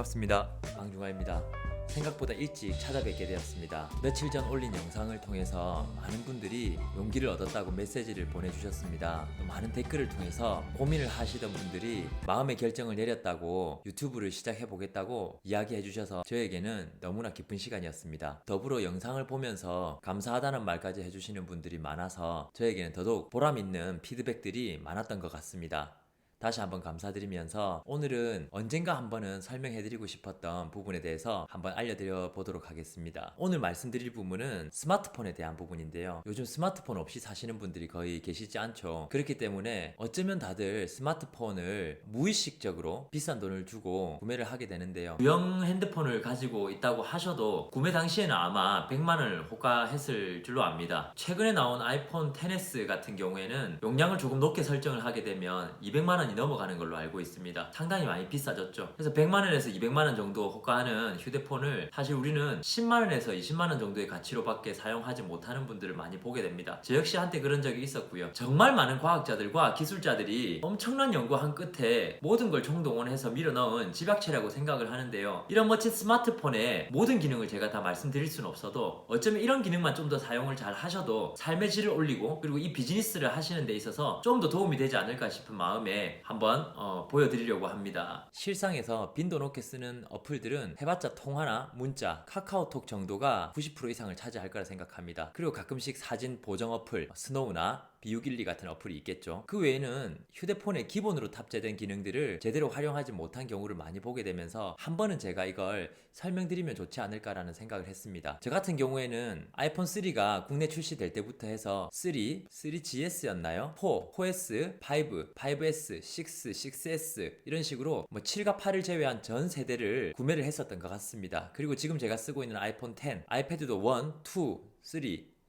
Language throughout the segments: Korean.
반갑습니다. 방중화입니다. 생각보다 일찍 찾아뵙게 되었습니다. 며칠 전 올린 영상을 통해서 많은 분들이 용기를 얻었다고 메시지를 보내주셨습니다. 또 많은 댓글을 통해서 고민을 하시던 분들이 마음의 결정을 내렸다고 유튜브를 시작해보겠다고 이야기해 주셔서 저에게는 너무나 기쁜 시간이었습니다. 더불어 영상을 보면서 감사하다는 말까지 해주시는 분들이 많아서 저에게는 더더욱 보람있는 피드백들이 많았던 것 같습니다. 다시 한번 감사드리면서 오늘은 언젠가 한번은 설명해드리고 싶었던 부분에 대해서 한번 알려드려 보도록 하겠습니다. 오늘 말씀드릴 부분은 스마트폰에 대한 부분인데요. 요즘 스마트폰 없이 사시는 분들이 거의 계시지 않죠. 그렇기 때문에 어쩌면 다들 스마트폰을 무의식적으로 비싼 돈을 주고 구매를 하게 되는데요. 구형 핸드폰을 가지고 있다고 하셔도 구매 당시에는 아마 100만원을 호가했을 줄로 압니다. 최근에 나온 아이폰 XS 같은 경우에는 용량을 조금 높게 설정을 하게 되면 200만원 넘어가는 걸로 알고 있습니다. 상당히 많이 비싸졌죠. 그래서 100만원에서 200만원 정도 호가하는 휴대폰을 사실 우리는 10만원에서 20만원 정도의 가치로밖에 사용하지 못하는 분들을 많이 보게 됩니다. 저 역시 한때 그런 적이 있었고요. 정말 많은 과학자들과 기술자들이 엄청난 연구한 끝에 모든 걸 총동원해서 밀어넣은 집약체라고 생각을 하는데요. 이런 멋진 스마트폰의 모든 기능을 제가 다 말씀드릴 수는 없어도 어쩌면 이런 기능만 좀 더 사용을 잘 하셔도 삶의 질을 올리고 그리고 이 비즈니스를 하시는 데 있어서 좀 더 도움이 되지 않을까 싶은 마음에 한번 보여드리려고 합니다. 실상에서 빈도 높게 쓰는 어플들은 해봤자 통화나 문자, 카카오톡 정도가 90% 이상을 차지할 거라 생각합니다. 그리고 가끔씩 사진 보정 어플, 스노우나 비유길리 같은 어플이 있겠죠. 그 외에는 휴대폰에 기본으로 탑재된 기능들을 제대로 활용하지 못한 경우를 많이 보게 되면서 한 번은 제가 이걸 설명드리면 좋지 않을까라는 생각을 했습니다. 저 같은 경우에는 아이폰 3가 국내 출시될 때부터 해서 3GS였나요? 4, 4S, 5, 5S, 6, 6S 이런 식으로 7과 8을 제외한 전 세대를 구매를 했었던 것 같습니다. 그리고 지금 제가 쓰고 있는 아이폰 X, 아이패드도 1, 2, 3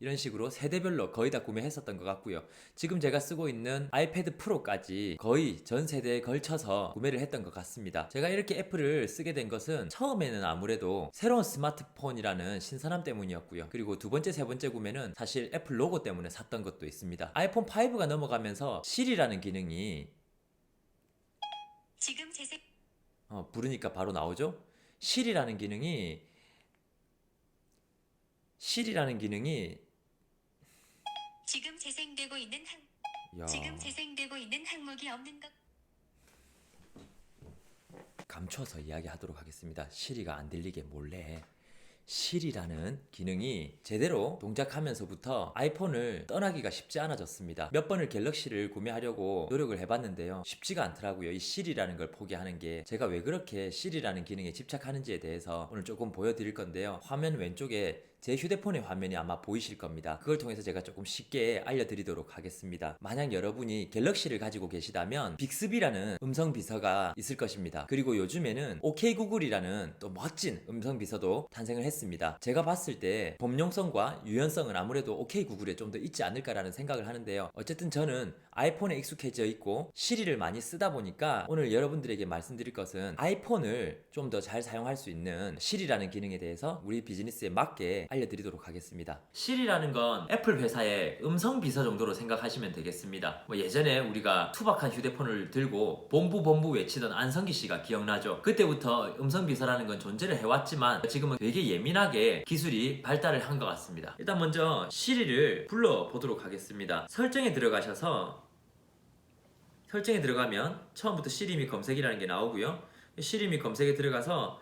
이런 식으로 세대별로 거의 다 구매했었던 것 같고요. 지금 제가 쓰고 있는 아이패드 프로까지 거의 전 세대에 걸쳐서 구매를 했던 것 같습니다. 제가 이렇게 애플을 쓰게 된 것은 처음에는 아무래도 새로운 스마트폰이라는 신선함 때문이었고요. 그리고 두 번째, 세 번째 구매는 사실 애플 로고 때문에 샀던 것도 있습니다. 아이폰 5가 넘어가면서 Siri라는 기능이 지금 재생 부르니까 바로 나오죠? Siri라는 기능이 지금 재생되고 있는 지금 재생되고 있는 항목이 없는 것. 감춰서 이야기하도록 하겠습니다. 시리가 안 들리게 몰래. Siri라는 기능이 제대로 동작하면서부터 아이폰을 떠나기가 쉽지 않아졌습니다. 몇 번을 갤럭시를 구매하려고 노력을 해봤는데요. 쉽지가 않더라고요. 이 Siri라는 걸 포기하는 게. 제가 왜 그렇게 Siri라는 기능에 집착하는지에 대해서 오늘 조금 보여드릴 건데요. 화면 왼쪽에 제 휴대폰의 화면이 아마 보이실 겁니다. 그걸 통해서 제가 조금 쉽게 알려드리도록 하겠습니다. 만약 여러분이 갤럭시를 가지고 계시다면 빅스비라는 음성 비서가 있을 것입니다. 그리고 요즘에는 OK 구글이라는 또 멋진 음성 비서도 탄생을 했습니다. 제가 봤을 때 범용성과 유연성은 아무래도 OK 구글에 좀 더 있지 않을까라는 생각을 하는데요. 어쨌든 저는 아이폰에 익숙해져 있고 시리를 많이 쓰다 보니까 오늘 여러분들에게 말씀드릴 것은 아이폰을 좀 더 잘 사용할 수 있는 시리라는 기능에 대해서 우리 비즈니스에 맞게 알려드리도록 하겠습니다. 시리라는 건 애플 회사의 음성 비서 정도로 생각하시면 되겠습니다. 예전에 우리가 투박한 휴대폰을 들고 본부 외치던 안성기 씨가 기억나죠? 그때부터 음성 비서라는 건 존재를 해왔지만 지금은 되게 예민하게 기술이 발달을 한 것 같습니다. 일단 먼저 시리를 불러보도록 하겠습니다. 설정에 들어가셔서 설정에 들어가면 처음부터 시리 및 검색이라는 게 나오고요. 시리 및 검색에 들어가서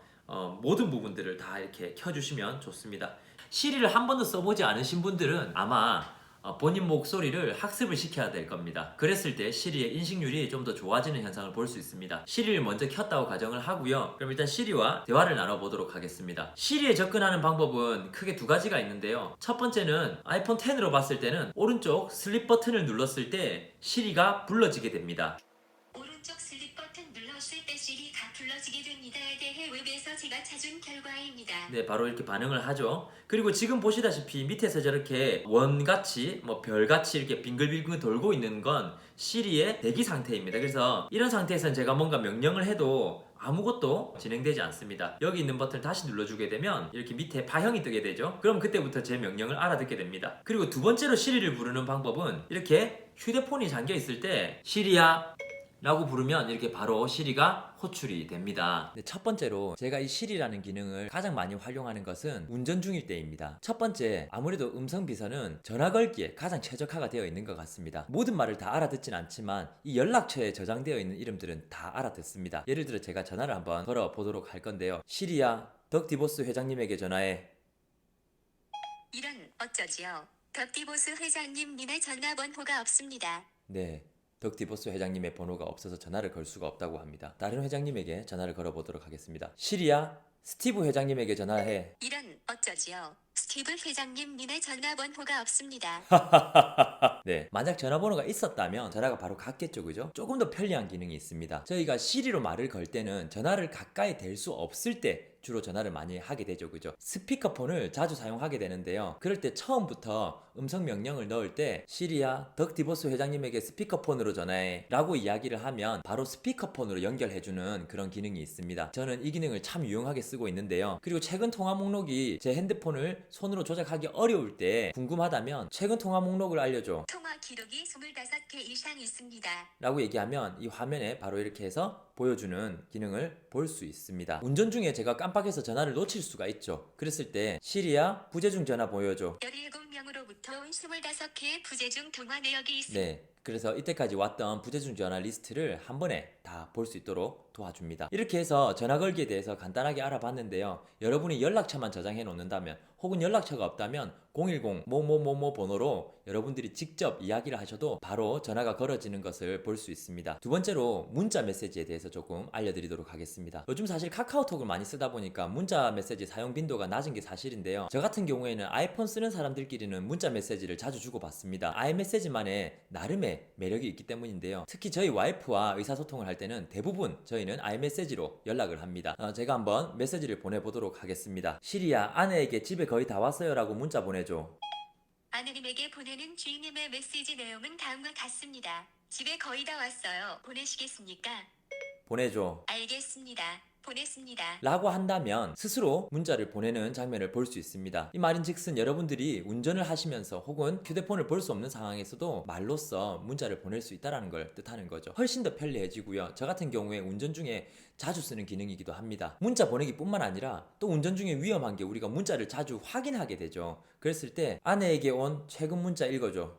모든 부분들을 다 이렇게 켜주시면 좋습니다. 시리를 한 번도 써보지 않으신 분들은 아마 본인 목소리를 학습을 시켜야 될 겁니다. 그랬을 때 시리의 인식률이 좀 더 좋아지는 현상을 볼 수 있습니다. 시리를 먼저 켰다고 가정을 하고요. 그럼 일단 시리와 대화를 나눠보도록 하겠습니다. 시리에 접근하는 방법은 크게 두 가지가 있는데요. 첫 번째는 아이폰 X으로 봤을 때는 오른쪽 슬립 버튼을 눌렀을 때 시리가 불러지게 됩니다. 오른쪽 슬립 버튼 눌렀을 때 시리가 불러지게 됩니다에 대해 웹에서 제가 찾은 결과입니다. 네, 바로 이렇게 반응을 하죠. 그리고 지금 보시다시피 밑에서 저렇게 원같이 별같이 이렇게 빙글빙글 돌고 있는 건 시리의 대기 상태입니다. 그래서 이런 상태에서는 제가 뭔가 명령을 해도 아무것도 진행되지 않습니다. 여기 있는 버튼을 다시 눌러주게 되면 이렇게 밑에 파형이 뜨게 되죠. 그럼 그때부터 제 명령을 알아듣게 됩니다. 그리고 두 번째로 시리를 부르는 방법은 이렇게 휴대폰이 잠겨 있을 때 시리야 라고 부르면 이렇게 바로 시리가 호출이 됩니다. 첫 번째로 제가 이 시리라는 기능을 가장 많이 활용하는 것은 운전 중일 때입니다. 첫 번째, 아무래도 음성 비서는 전화 걸기에 가장 최적화가 되어 있는 것 같습니다. 모든 말을 다 알아듣진 않지만 이 연락처에 저장되어 있는 이름들은 다 알아듣습니다. 예를 들어 제가 전화를 한번 걸어 보도록 할 건데요. 시리야, 덕디보스 회장님에게 전화해. 이런 어쩌지요? 덕디보스 회장님 님의 전화번호가 없습니다. 네, 덕디보스 회장님의 번호가 없어서 전화를 걸 수가 없다고 합니다. 다른 회장님에게 전화를 걸어보도록 하겠습니다. 시리야, 스티브 회장님에게 전화해. 이런 어쩌지요? 스티브 회장님 님의 전화번호가 없습니다. 네, 만약 전화번호가 있었다면 전화가 바로 갔겠죠, 그죠? 조금 더 편리한 기능이 있습니다. 저희가 시리로 말을 걸 때는 전화를 가까이 댈 수 없을 때 주로 전화를 많이 하게 되죠, 그죠? 스피커폰을 자주 사용하게 되는데요. 그럴 때 처음부터 음성 명령을 넣을 때 시리야, 덕디보스 회장님에게 스피커폰으로 전화해 라고 이야기를 하면 바로 스피커폰으로 연결해주는 그런 기능이 있습니다. 저는 이 기능을 참 유용하게 쓰고 있는데요. 그리고 최근 통화 목록이 제 핸드폰을 손으로 조작하기 어려울 때 궁금하다면 최근 통화 목록을 알려줘 통화 기록이 25개 이상 있습니다. 라고 얘기하면 이 화면에 바로 이렇게 해서 보여주는 기능을 볼 수 있습니다. 운전 중에 제가 깜빡해서 전화를 놓칠 수가 있죠. 그랬을 때 시리야, 부재중 전화 보여줘. 17명으로부터 온 25개의 부재중 통화 내역이 있습니다. 네, 그래서 이때까지 왔던 부재중 전화 리스트를 한 번에 다 볼 수 있도록 도와줍니다. 이렇게 해서 전화 걸기에 대해서 간단하게 알아봤는데요. 여러분이 연락처만 저장해 놓는다면 혹은 연락처가 없다면 010 뭐뭐뭐뭐 번호로 여러분들이 직접 이야기를 하셔도 바로 전화가 걸어지는 것을 볼 수 있습니다. 두 번째로 문자 메시지에 대해서 조금 알려드리도록 하겠습니다. 요즘 사실 카카오톡을 많이 쓰다 보니까 문자 메시지 사용 빈도가 낮은 게 사실인데요. 저 같은 경우에는 아이폰 쓰는 사람들끼리는 문자 메시지를 자주 주고받습니다. 아이메시지만의 나름의 매력이 있기 때문인데요. 특히 저희 와이프와 의사소통을 할 때는 대부분 저희는 아이메시지로 연락을 합니다. 제가 한번 메시지를 보내보도록 하겠습니다. 시리야, 아내에게 집에 거의 다 왔어요 라고 문자 보내줘. 아내님에게 보내는 주인님의 메시지 내용은 다음과 같습니다. 집에 거의 다 왔어요. 보내시겠습니까? 보내줘 알겠습니다. 보냈습니다. 라고 한다면 스스로 문자를 보내는 장면을 볼 수 있습니다. 이 말인즉슨 여러분들이 운전을 하시면서 혹은 휴대폰을 볼 수 없는 상황에서도 말로써 문자를 보낼 수 있다는 걸 뜻하는 거죠. 훨씬 더 편리해지고요. 저 같은 경우에 운전 중에 자주 쓰는 기능이기도 합니다. 문자 보내기뿐만 아니라 또 운전 중에 위험한 게 우리가 문자를 자주 확인하게 되죠. 그랬을 때 아내에게 온 최근 문자 읽어줘.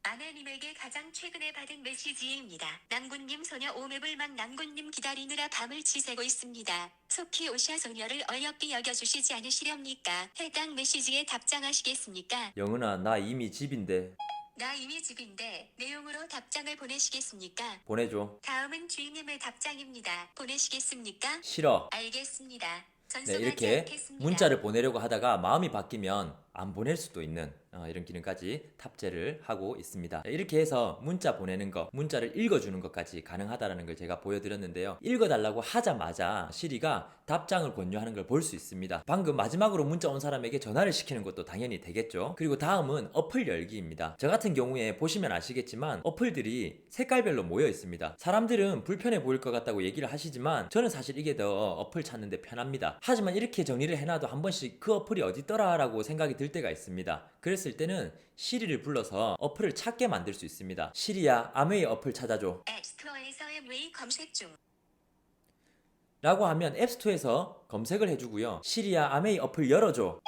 아내님에게 가장 최근에 받은 메시지입니다. 남군님 소녀 오매불만 남군님 기다리느라 밤을 지새고 있습니다. 속히 오셔 소녀를 어렵게 여겨주시지 않으시렵니까? 해당 메시지에 답장하시겠습니까? 영은아, 나 이미 집인데. 나 이미 집인데 내용으로 답장을 보내시겠습니까? 보내줘. 다음은 주인님의 답장입니다. 보내시겠습니까? 싫어. 알겠습니다. 네, 전송하지 이렇게 않겠습니다. 문자를 보내려고 하다가 마음이 바뀌면 안 보낼 수도 있는 이런 기능까지 탑재를 하고 있습니다. 이렇게 해서 문자 보내는 거, 문자를 읽어주는 것까지 가능하다는 걸 제가 보여드렸는데요. 읽어달라고 하자마자 시리가 답장을 권유하는 걸 볼 수 있습니다. 방금 마지막으로 문자 온 사람에게 전화를 시키는 것도 당연히 되겠죠. 그리고 다음은 어플 열기입니다. 저 같은 경우에 보시면 아시겠지만 어플들이 색깔별로 모여 있습니다. 사람들은 불편해 보일 것 같다고 얘기를 하시지만 저는 사실 이게 더 어플 찾는데 편합니다. 하지만 이렇게 정리를 해놔도 한 번씩 그 어플이 어디더라 라고 생각이 들 때가 있습니다. 그랬을 때는 시리를 불러서 어플을 찾게 만들 수 있습니다. 시리야, 아메이 어플 찾아줘 앱스토어에서 MV 검색 중. 라고 하면 앱스토어에서 검색을 해주고요. 시리야, 아메이 어플 열어줘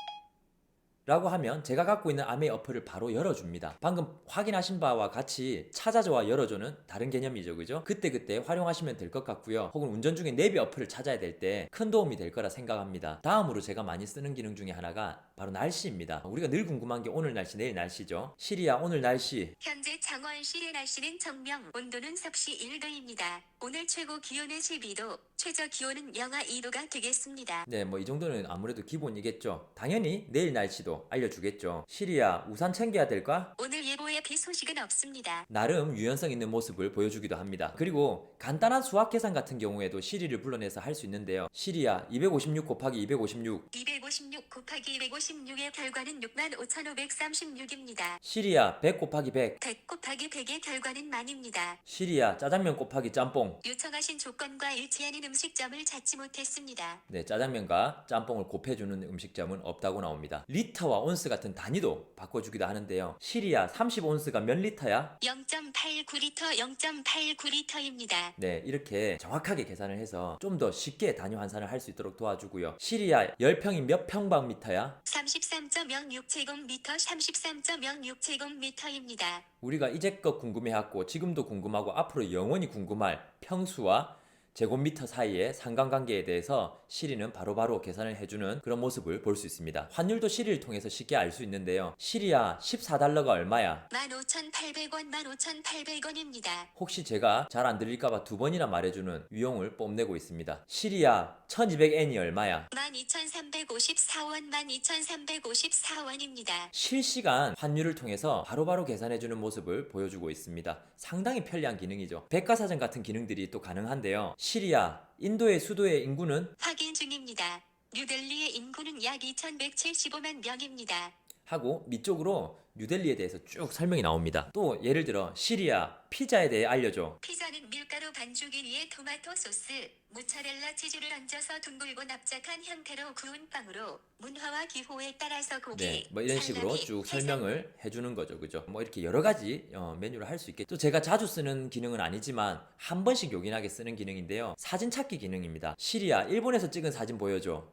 라고 하면 제가 갖고 있는 아메이 어플을 바로 열어줍니다. 방금 확인하신 바와 같이 찾아줘와 열어줘는 다른 개념이죠, 그죠? 그때그때 활용하시면 될 것 같고요. 혹은 운전 중에 내비 어플을 찾아야 될 때 큰 도움이 될 거라 생각합니다. 다음으로 제가 많이 쓰는 기능 중에 하나가 바로 날씨입니다. 우리가 늘 궁금한 게 오늘 날씨, 내일 날씨죠. 시리야, 오늘 날씨. 현재 창원시의 날씨는 정명, 온도는 섭씨 1도입니다. 오늘 최고 기온은 12도, 최저 기온은 영하 2도가 되겠습니다. 네, 뭐 이 정도는 아무래도 기본이겠죠. 당연히 내일 날씨도 알려주겠죠. 시리야, 우산 챙겨야 될까? 오늘 예보에 비 소식은 없습니다. 나름 유연성 있는 모습을 보여주기도 합니다. 그리고 간단한 수학 계산 같은 경우에도 시리를 불러내서 할 수 있는데요. 시리야, 256 곱하기 256 256 곱하기 256 156의 결과는 65,536입니다. 시리아 100 곱하기 100. 100 곱하기 100의 결과는 만입니다. 시리아 짜장면 곱하기 짬뽕. 요청하신 조건과 일치하는 음식점을 찾지 못했습니다. 네, 짜장면과 짬뽕을 곱해주는 음식점은 없다고 나옵니다. 리터와 온스 같은 단위도 바꿔주기도 하는데요. 시리아 30온스가 몇 리터야? 0.89리터 0.89리터입니다. 네, 이렇게 정확하게 계산을 해서 좀 더 쉽게 단위 환산을 할 수 있도록 도와주고요. 시리아 10평이 몇 평방미터야? 33.06제곱미터 33.06제곱미터입니다. 우리가 이제껏 궁금해왔고 지금도 궁금하고 앞으로 영원히 궁금할 평수와 제곱미터 사이의 상관관계에 대해서 시리는 바로바로 계산을 해주는 그런 모습을 볼 수 있습니다. 환율도 시리를 통해서 쉽게 알 수 있는데요. 시리아 14달러가 얼마야? 15,800원 15,800원입니다. 혹시 제가 잘 안 들릴까봐 두 번이나 말해주는 유형을 뽐내고 있습니다. 시리아 1200엔이 얼마야? 12,354원 12,354원입니다. 실시간 환율을 통해서 바로바로 계산해주는 모습을 보여주고 있습니다. 상당히 편리한 기능이죠. 백과사전 같은 기능들이 또 가능한데요. 시리아, 인도의 수도의 인구는? 확인 중입니다. 뉴델리의 인구는 약 2,175만 명입니다. 하고 밑쪽으로 뉴델리에 대해서 쭉 설명이 나옵니다. 또 예를 들어 시리아 피자에 대해 알려줘. 피자는 밀가루 반죽 위에 토마토 소스, 모차렐라 치즈를 얹어서 둥글고 납작한 형태로 구운 빵으로 문화와 기호에 따라서 고기, 네, 뭐 이런 식으로 살라미, 쭉 해산- 설명을 해주는 거죠, 그죠? 뭐 이렇게 여러 가지 메뉴를 할 수 있겠죠. 또 제가 자주 쓰는 기능은 아니지만 한 번씩 요긴하게 쓰는 기능인데요. 사진 찾기 기능입니다. 시리아, 일본에서 찍은 사진 보여줘.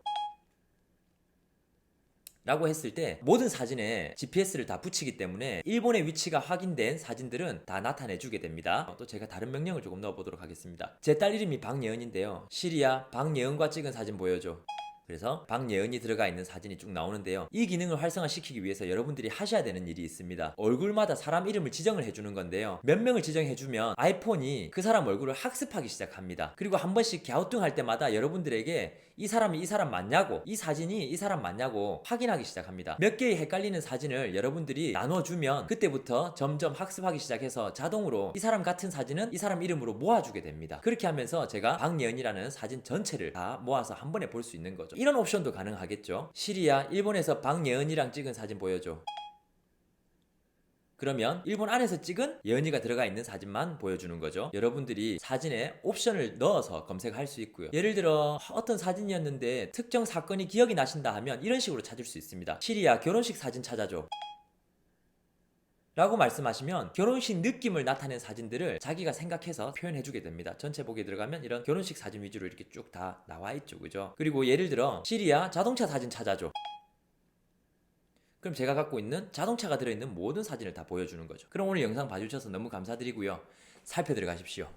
라고 했을 때 모든 사진에 GPS를 다 붙이기 때문에 일본의 위치가 확인된 사진들은 다 나타내주게 됩니다. 또 제가 다른 명령을 조금 넣어보도록 하겠습니다. 제 딸 이름이 박예은인데요. 시리아 박예은과 찍은 사진 보여줘. 그래서 박예은이 들어가 있는 사진이 쭉 나오는데요. 이 기능을 활성화시키기 위해서 여러분들이 하셔야 되는 일이 있습니다. 얼굴마다 사람 이름을 지정을 해주는 건데요. 몇 명을 지정해주면 아이폰이 그 사람 얼굴을 학습하기 시작합니다. 그리고 한 번씩 갸우뚱할 때마다 여러분들에게 이 사람이 이 사람 맞냐고, 이 사진이 이 사람 맞냐고 확인하기 시작합니다. 몇 개의 헷갈리는 사진을 여러분들이 나눠주면 그때부터 점점 학습하기 시작해서 자동으로 이 사람 같은 사진은 이 사람 이름으로 모아주게 됩니다. 그렇게 하면서 제가 박예은이라는 사진 전체를 다 모아서 한 번에 볼 수 있는 거죠. 이런 옵션도 가능하겠죠. 시리아, 일본에서 박예은이랑 찍은 사진 보여줘. 그러면 일본 안에서 찍은 예은이가 들어가 있는 사진만 보여주는 거죠. 여러분들이 사진에 옵션을 넣어서 검색할 수 있고요. 예를 들어 어떤 사진이었는데 특정 사건이 기억이 나신다 하면 이런 식으로 찾을 수 있습니다. 시리아 결혼식 사진 찾아줘. 라고 말씀하시면 결혼식 느낌을 나타낸 사진들을 자기가 생각해서 표현해주게 됩니다. 전체 보기에 들어가면 이런 결혼식 사진 위주로 이렇게 쭉 다 나와 있죠, 그죠? 그리고 예를 들어 시리아 자동차 사진 찾아줘. 그럼 제가 갖고 있는 자동차가 들어있는 모든 사진을 다 보여주는 거죠. 그럼 오늘 영상 봐주셔서 너무 감사드리고요. 살펴 들어가십시오.